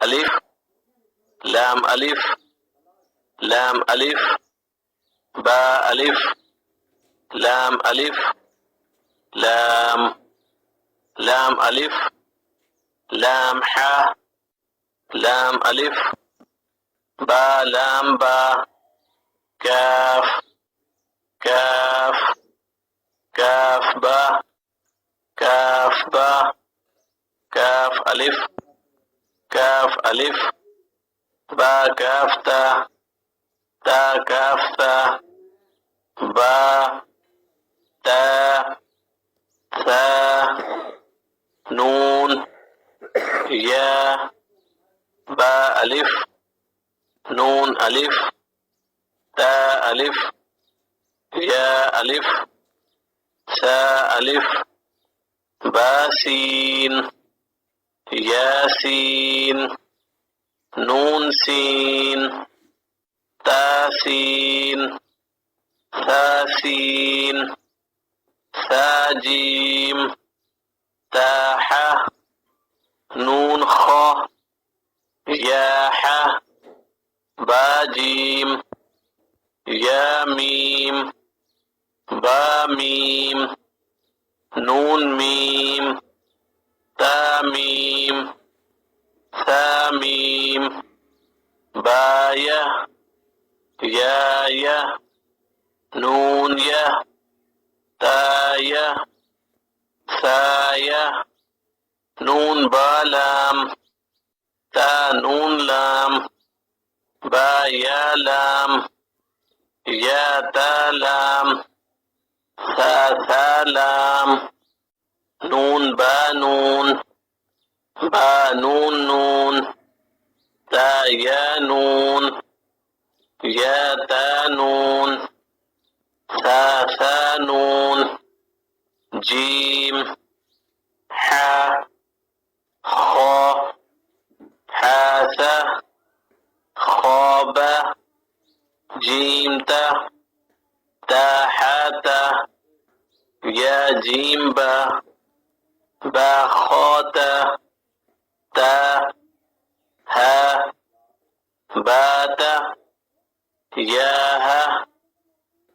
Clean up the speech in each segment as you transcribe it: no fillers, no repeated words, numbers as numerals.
ألف لام ألف لام ألف باء ألف لام ألف لام ألف لام حاء لام ألف با لام با كاف كاف كاف با كاف با كاف ألف كاف ألف با كاف تا تا كاف تا با تا ثا نون يا با ألف نون ألف تا ألف يا ألف سا ألف با سين ياسين نون سين تا سين ثا سين ثا جيم تا ح نون خ يا ح با جيم يا ميم با ميم نون ميم تا ميم ثا ميم با يا يا نون يا تا يا ثا يا نون با لام تا نون لام با يا لام يا تا لام ثا لام نون با نون با نون نون تا يا نون يا تا نون ثا نون جيم ح خ حاث خاب جيم تا تا حاتا يا جيم با با خاتا تا ها باتا يا ها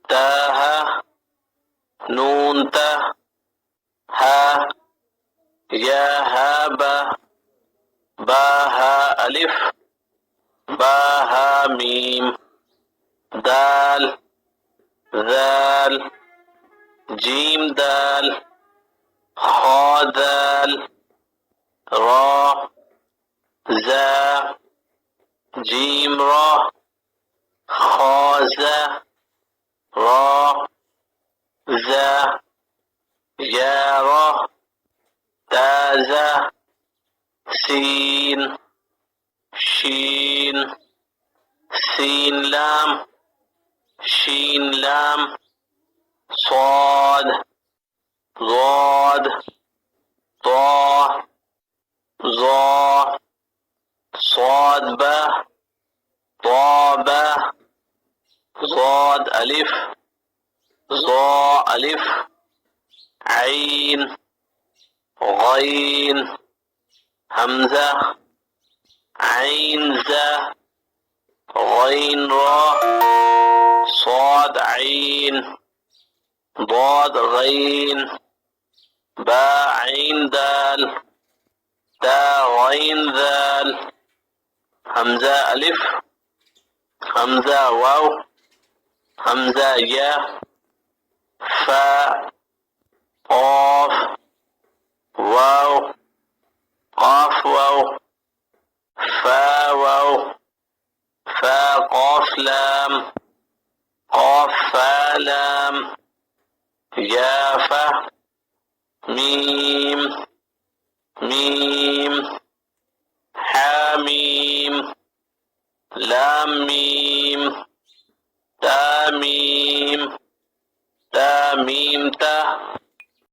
تا ها نون تا ها يا ها با ها ألف با ها ميم دال ذال جيم دال خا دال را زا جيم را خا زا را زا يا را تا زا سين شين سين لام شين لام صاد ضاد طا ظا صاد با طا با ضاد ألف ظا ألف عين غين همزة عين زا غين را صاد عين ضاد غين با عين دال تا غين ذال همزة ألف همزة واو همزة يا فا قاف واو قاف واو فا واو فا قاف لام قاف فا لام يا فا ميم ميم حاميم لام ميم تا ميم تا